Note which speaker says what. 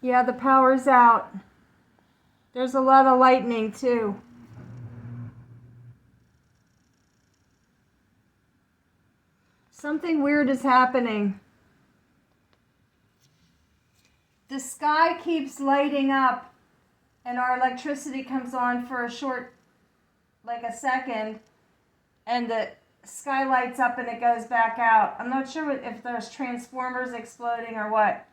Speaker 1: Yeah, the power's out. There's a lot of lightning too. Something weird is happening. The sky keeps lighting up and our electricity comes on for a short, like a second, and the sky lights up and it goes back out. I'm not sure if there's transformers exploding or what.